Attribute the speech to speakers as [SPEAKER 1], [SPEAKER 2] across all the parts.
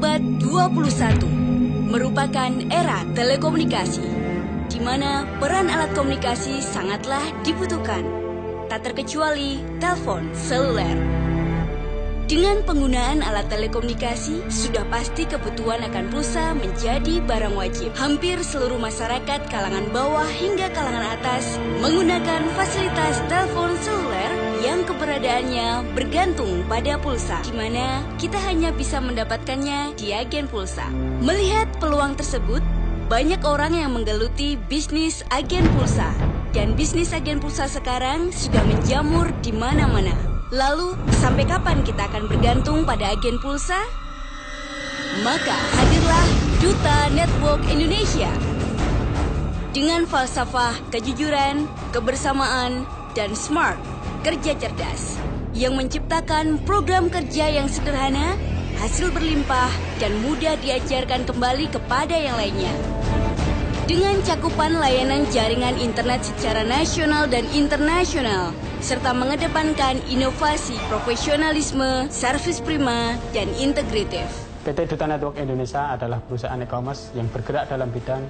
[SPEAKER 1] abad 21 merupakan era telekomunikasi, di mana peran alat komunikasi sangatlah dibutuhkan, tak terkecuali telepon seluler. Dengan penggunaan alat telekomunikasi, sudah pasti kebutuhan akan pulsa menjadi barang wajib. Hampir seluruh masyarakat kalangan bawah hingga kalangan atas menggunakan fasilitas telepon seluler yang keberadaannya bergantung pada pulsa, di mana kita hanya bisa mendapatkannya di agen pulsa. Melihat peluang tersebut, banyak orang yang menggeluti bisnis agen pulsa, dan bisnis agen pulsa sekarang sudah menjamur di mana-mana. Lalu, sampai kapan kita akan bergantung pada agen pulsa? Maka hadirlah Duta Network Indonesia. Dengan falsafah kejujuran, kebersamaan, dan smart, kerja cerdas, yang menciptakan program kerja yang sederhana, hasil berlimpah, dan mudah diajarkan kembali kepada yang lainnya. Dengan cakupan layanan jaringan internet secara nasional dan internasional, serta mengedepankan inovasi, profesionalisme, servis prima, dan integratif.
[SPEAKER 2] PT Duta Network Indonesia adalah perusahaan e-commerce yang bergerak dalam bidang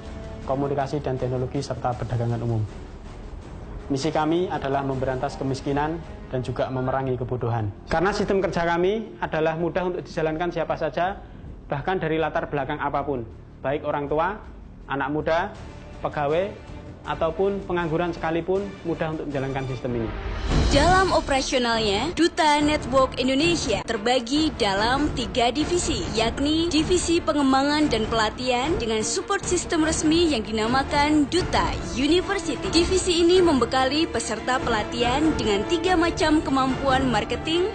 [SPEAKER 2] komunikasi dan teknologi serta perdagangan umum. Misi kami adalah memberantas kemiskinan dan juga memerangi kebodohan. Karena sistem kerja kami adalah mudah untuk dijalankan siapa saja, bahkan dari latar belakang apapun, baik orang tua, anak muda, pegawai, ataupun pengangguran sekalipun mudah untuk menjalankan sistem ini.
[SPEAKER 1] Dalam operasionalnya, Duta Network Indonesia terbagi dalam 3 divisi, yakni Divisi Pengembangan dan Pelatihan dengan support sistem resmi yang dinamakan Duta University. Divisi ini membekali peserta pelatihan dengan 3 macam kemampuan marketing,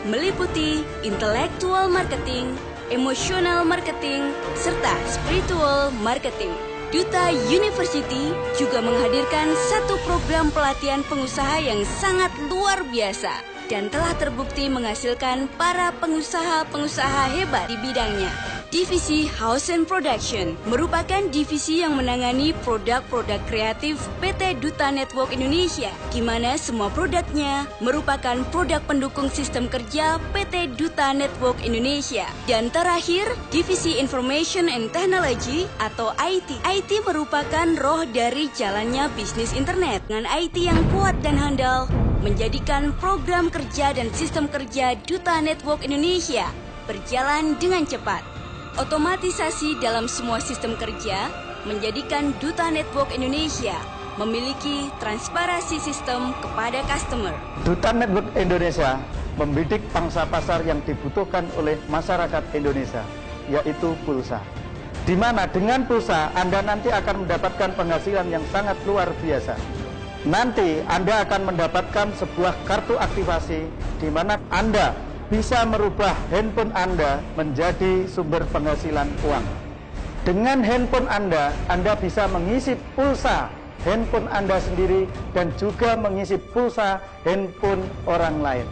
[SPEAKER 1] meliputi intellectual marketing, emotional marketing, serta spiritual marketing. Duta University juga menghadirkan satu program pelatihan pengusaha yang sangat luar biasa dan telah terbukti menghasilkan para pengusaha-pengusaha hebat di bidangnya. Divisi House and Production merupakan divisi yang menangani produk-produk kreatif PT Duta Network Indonesia, di mana semua produknya merupakan produk pendukung sistem kerja PT Duta Network Indonesia. Dan terakhir, Divisi Information and Technology atau IT. IT merupakan roh dari jalannya bisnis internet. Dengan IT yang kuat dan handal, menjadikan program kerja dan sistem kerja Duta Network Indonesia berjalan dengan cepat. Otomatisasi dalam semua sistem kerja menjadikan Duta Network Indonesia memiliki transparansi sistem kepada customer.
[SPEAKER 3] Duta Network Indonesia membidik pangsa pasar yang dibutuhkan oleh masyarakat Indonesia, yaitu pulsa. Di mana dengan pulsa Anda nanti akan mendapatkan penghasilan yang sangat luar biasa. Nanti Anda akan mendapatkan sebuah kartu aktivasi di mana Anda bisa merubah handphone Anda menjadi sumber penghasilan uang. Dengan handphone Anda bisa mengisi pulsa handphone Anda sendiri dan juga mengisi pulsa handphone orang lain.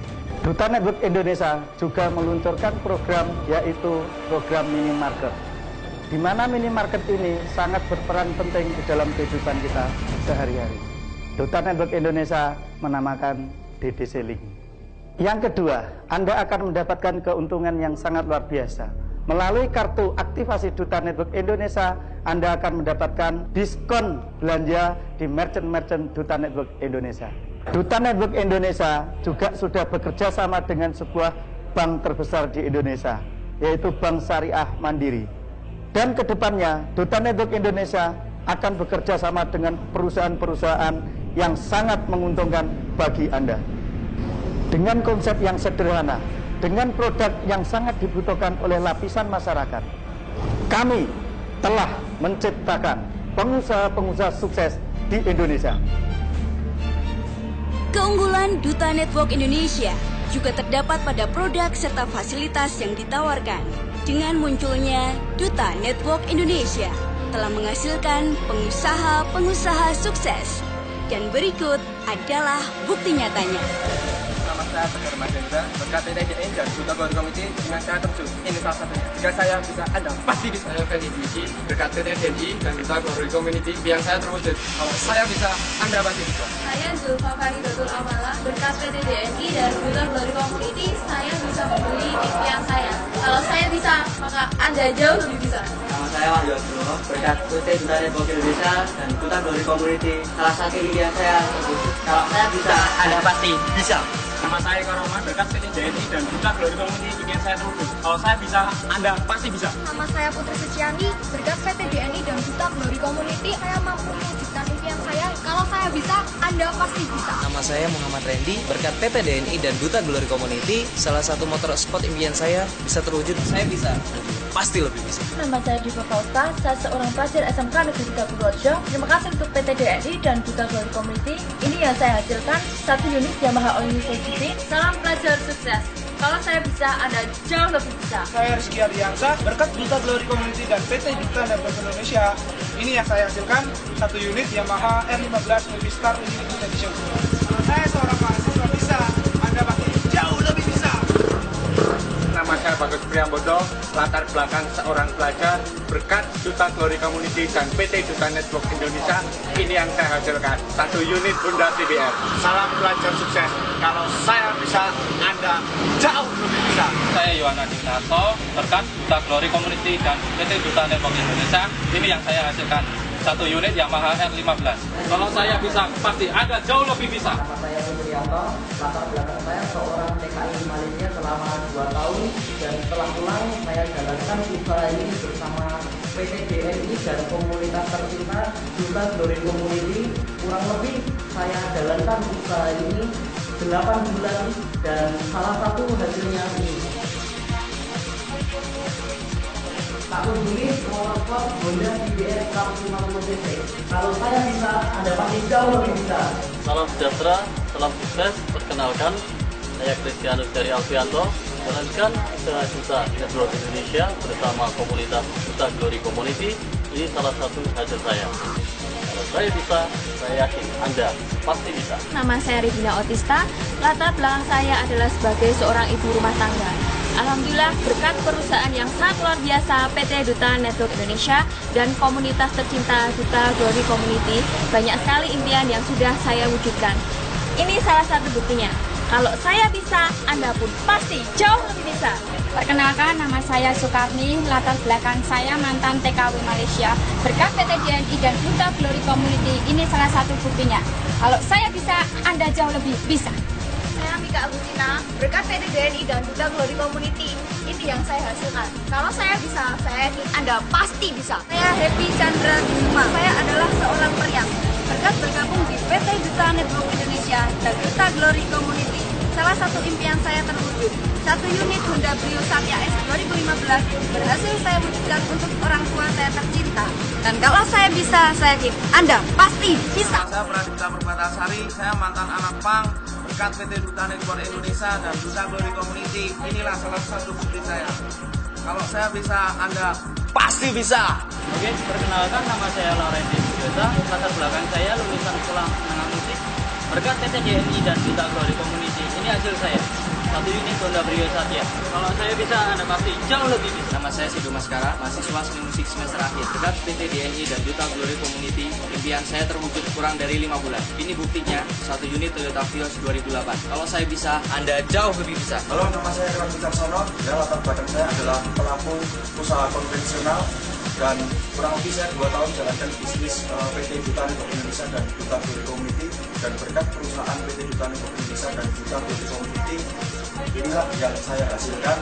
[SPEAKER 3] Duta Network Indonesia juga meluncurkan program yaitu program minimarket, di mana minimarket ini sangat berperan penting di dalam kehidupan kita sehari-hari. Duta Network Indonesia menamakan DDC Link. Yang kedua, Anda akan mendapatkan keuntungan yang sangat luar biasa. Melalui kartu aktivasi Duta Network Indonesia, Anda akan mendapatkan diskon belanja di merchant-merchant Duta Network Indonesia. Duta Network Indonesia juga sudah bekerja sama dengan sebuah bank terbesar di Indonesia, yaitu Bank Syariah Mandiri. Dan kedepannya, Duta Network Indonesia akan bekerja sama dengan perusahaan-perusahaan yang sangat menguntungkan bagi Anda. Dengan konsep yang sederhana, dengan produk yang sangat dibutuhkan oleh lapisan masyarakat, kami telah menciptakan pengusaha-pengusaha sukses di Indonesia.
[SPEAKER 1] Keunggulan Duta Network Indonesia juga terdapat pada produk serta fasilitas yang ditawarkan. Dengan munculnya Duta Network Indonesia telah menghasilkan pengusaha-pengusaha sukses. Dan berikut adalah bukti nyatanya.
[SPEAKER 4] Saya Tegar Mahendra, berkat TTDN dan Duta Gor Community dengan saya terjun. Ini salah satu. Jika saya bisa, Anda pasti bisa.
[SPEAKER 5] Saya Ferdi Dwiki, berkat TTDNI dan Duta Gor Community yang saya terwujud. Kalau saya bisa, Anda pasti bisa.
[SPEAKER 6] Saya Zulfa Faridatul Amala, berkat TTDNI dan Duta Gor Community, saya bisa membeli impian saya. Kalau saya bisa, maka Anda jauh lebih bisa.
[SPEAKER 7] Nama saya Wahyu Abdullah, berkat PT Duta Network Indonesia dan Duta Glory Community. Salah satu impian saya terwujud. Kalau saya bisa, Anda pasti bisa.
[SPEAKER 8] Nama saya Karoman, berkat PT DNI dan Duta Glory Community impian saya terwujud. Kalau saya bisa, Anda pasti bisa.
[SPEAKER 6] Nama saya Putri Suciani, berkat PT DNI dan Duta Glory Community, saya mampu mewujudkan impian saya. Kalau saya bisa, Anda pasti bisa.
[SPEAKER 9] Nama saya Muhammad Randy, berkat PT DNI dan Duta Glory Community, salah satu motor sport impian saya bisa terwujud. Saya bisa, pasti lebih bisa.
[SPEAKER 10] Nama saya Diva Fausta, saya seorang pelajar SMK Negeri 3 Purworejo. Terima kasih untuk PT DNI dan Duta Glory Community. Ini yang saya hasilkan, 1 unit Yamaha All New GP. Salam pelajar sukses. Kalau saya bisa, Anda jauh lebih bisa.
[SPEAKER 11] Saya Rizky Ardiansa, berkat Duta Glory Community dan PT Duta Network Indonesia. Ini yang saya hasilkan, 1 unit Yamaha R15 Movie Star Limited Edition. Kalau saya seorang mahasiswa bisa, Anda pasti jauh lebih bisa.
[SPEAKER 12] Nama saya Bagus Priambodo, latar belakang seorang pelajar, berkat Duta Glory Community dan PT Duta Network Indonesia. Ini yang saya hasilkan, 1 unit Honda CBR. Salam pelajar sukses. Kalau saya bisa, Anda jauh lebih bisa.
[SPEAKER 13] Saya Yohana Dinato, berkat Duta Glory Community dan PT Duta Network Indonesia. Ini yang saya hasilkan, 1 unit Yamaha R15. Kalau saya bisa, pasti Anda jauh lebih bisa.
[SPEAKER 7] Nama saya Supriyanto, latar belakang saya seorang TKI di Malaysia selama 2 tahun dan setelah pulang saya jalankan usaha ini bersama PT DNI dan komunitas tercinta Duta Glory Community. Kurang lebih saya jalankan usaha ini 8 bulan dan salah satu hasilnya ini. 1 unit motor Honda CBR 150cc. Kalau saya bisa, Anda pasti jauh lebih bisa.
[SPEAKER 14] Salam sejahtera, salam sukses. Perkenalkan, saya Kristianus dari Alfianto. Jalankan usaha Duta Network Indonesia bersama komunitas Duta Glory Community. Ini salah satu hasil saya. Kalau saya bisa, saya yakin Anda pasti bisa.
[SPEAKER 10] Nama saya Ridina Otista, latar belakang saya adalah sebagai seorang ibu rumah tangga. Alhamdulillah, berkat perusahaan yang sangat luar biasa PT Duta Network Indonesia dan komunitas tercinta Duta Glory Community, banyak sekali impian yang sudah saya wujudkan. Ini salah satu buktinya. Kalau saya bisa, Anda pun pasti jauh lebih bisa.
[SPEAKER 15] Perkenalkan, nama saya Soekarni, latar belakang saya mantan TKW Malaysia. Berkat PT DNI dan Duta Glory Community, ini salah satu buktinya. Kalau saya bisa, Anda jauh lebih bisa.
[SPEAKER 6] Saya Mika Agustina, berkat PT DNI dan Duta Glory Community. Ini yang saya hasilkan. Kalau saya bisa, saya yakin Anda pasti bisa. Saya Happy Chandra Kusuma. Saya adalah seorang periang. Berkat bergabung di PT Duta Network Indonesia dan Duta Glory Community, salah satu impian saya terwujud. 1 unit Honda Brio Satya S 2015 berhasil saya wujudkan untuk orang tua saya tercinta. Dan kalau saya bisa, saya yakin Anda pasti bisa.
[SPEAKER 16] Saya Pradipta Perbatasari, saya mantan anak pang, berkat PT Duta Network Indonesia dan Duta Glory Community. Inilah salah satu bukti saya. Kalau saya bisa, Anda pasti bisa.
[SPEAKER 17] Oke, perkenalkan, nama saya Laurendi Sugiosa, latar belakang saya lulusan sekolah menengah musik. Berkat PT DNI dan Duta Glory Community, ini hasil saya. 1 unit Honda Brio Satya. Kalau saya bisa, Anda pasti jauh lebih bisa.
[SPEAKER 9] Nama saya Sido Maskara, mahasiswa seni musik semester akhir. Berkat PT DNI dan Duta Glory Community, impian saya terwujud kurang dari 5 bulan. Ini buktinya, 1 unit Toyota Vios 2008. Kalau saya bisa, Anda jauh lebih bisa.
[SPEAKER 18] Halo, nama saya Irwan Wicaksono. Ya, latar belakang saya adalah pelaku usaha konvensional dan kurang lebih saya 2 tahun jalankan bisnis PT Duta Network Indonesia dan Duta Glory Community, dan berkat perusahaan PT Duta Network Indonesia dan Duta Glory Community, inilah yang saya hasilkan.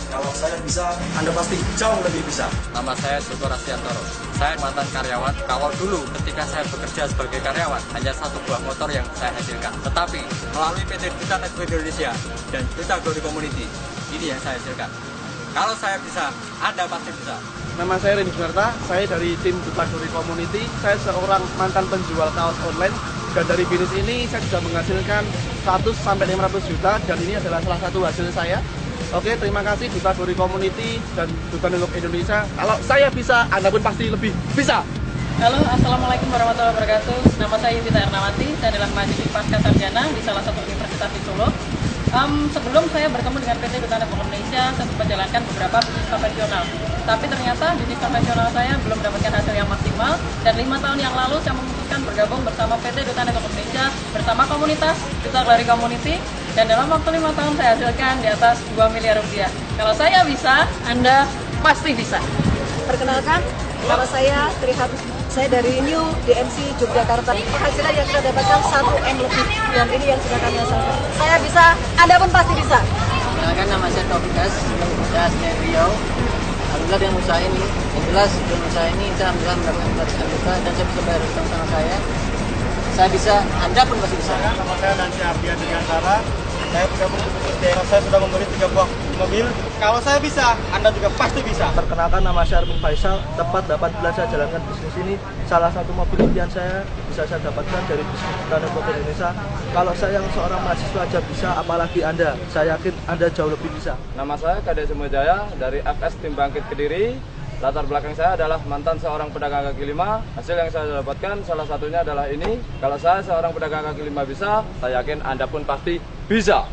[SPEAKER 18] Kalau saya bisa, Anda pasti jauh lebih bisa.
[SPEAKER 13] Nama saya Joko Rastiantoro. Saya mantan karyawan. Kalau dulu ketika saya bekerja sebagai karyawan, hanya 1 buah motor yang saya hasilkan. Tetapi melalui PT Duta Network Indonesia dan Duta Glory Community, ini yang saya hasilkan. Kalau saya bisa, Anda pasti bisa.
[SPEAKER 11] Nama saya Rini Gunarta, saya dari tim Duta Glory Community. Saya seorang mantan penjual kaos online, dan dari bisnis ini saya sudah menghasilkan 100-500 juta, dan ini adalah salah satu hasil saya. Oke, terima kasih Duta Glory Community dan Duta Network Indonesia. Kalau saya bisa, Anda pun pasti lebih bisa.
[SPEAKER 19] Halo, Assalamualaikum warahmatullahi wabarakatuh. Nama saya Yudhita Ernawati, saya adalah mahasiswi pasca sarjana di salah satu universitas di Solo. Sebelum saya bertemu dengan PT Duta Network Indonesia, saya sempat menjalankan beberapa bisnis konvensional. Tapi ternyata bisnis konvensional saya belum mendapatkan hasil yang maksimal, dan 5 tahun yang lalu saya memutuskan bergabung bersama PT Duta Network Indonesia bersama komunitas Duta Glory Community, dan dalam waktu 5 tahun saya hasilkan di atas 2 miliar rupiah. Kalau saya bisa, Anda pasti bisa.
[SPEAKER 20] Perkenalkan, nama saya Trihat. Saya dari New DMC Yogyakarta. Penghasilan yang saya dapatkan 1M lebih, dan ini yang sudah kami hasilkan. Saya bisa, Anda pun pasti bisa.
[SPEAKER 7] Perkenalkan, nama saya Tobias, saya asli Riau. Alhamdulillah dengan usaha ini, yang jelas dengan usaha ini saya alhamdulillah mendapatkan pelatihan juga dan saya bisa bayar utang sama saya. Saya bisa, Anda pun pasti bisa.
[SPEAKER 11] Nama saya Nancy Ardian Digantara. Saya bergabung di daerah, saya sudah membeli 3 buah mobil. Kalau saya bisa, Anda juga pasti bisa.
[SPEAKER 21] Perkenalkan, nama saya Armin Faisal. Tepat 8 bulan saya jalankan bisnis ini. Salah satu mobil impian saya bisa saya dapatkan dari bisnis Duta Network Indonesia. Kalau saya yang seorang mahasiswa aja bisa, apalagi Anda. Saya yakin Anda jauh lebih bisa.
[SPEAKER 22] Nama saya Kade Semojaya dari FS Tim Bangkit Kediri. Latar belakang saya adalah mantan seorang pedagang kaki lima. Hasil yang saya dapatkan salah satunya adalah ini. Kalau saya seorang pedagang kaki lima bisa, saya yakin Anda pun pasti bisa.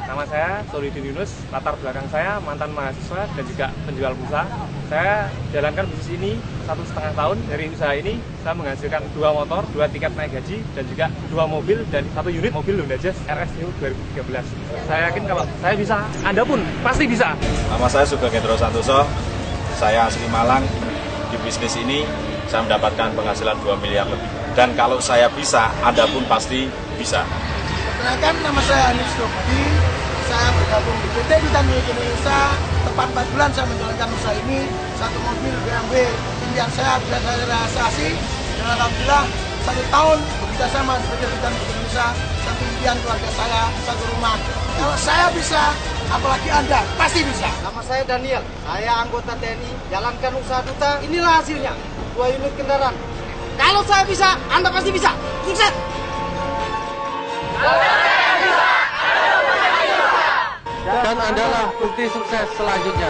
[SPEAKER 23] Nama saya Solidin Yunus. Latar belakang saya mantan mahasiswa dan juga penjual pulsa. Saya jalankan bisnis ini 1,5 tahun. Dari usaha ini saya menghasilkan 2 motor, 2 tiket naik gaji, dan juga 2 mobil dan 1 unit mobil Honda Jazz RS 2013. Saya yakin kalau saya bisa, Anda pun pasti bisa.
[SPEAKER 24] Nama saya Sugeng Hendro Santoso. Saya asli Malang. Di bisnis ini saya mendapatkan penghasilan 2 miliar lebih. Dan kalau saya bisa, Anda pun pasti bisa.
[SPEAKER 25] Perkenalkan, nama saya Anis Dobdi. Saya bergabung di PT Duta Network Indonesia. Tepat 4 bulan saya menjalankan usaha ini. 1 mobil BMW. Impian saya bisa saya realisasi. Dan alhamdulillah 1 tahun bekerja sama di PT Duta Network Indonesia. 1 impian keluarga saya, 1 rumah. Kalau saya bisa, apalagi Anda pasti bisa.
[SPEAKER 26] Nama saya Daniel, saya anggota TNI, jalankan usaha Duta. Inilah hasilnya, 2 unit kendaraan. Kalau saya bisa, Anda pasti bisa. Sukses!
[SPEAKER 3] Dan adalah bukti sukses selanjutnya.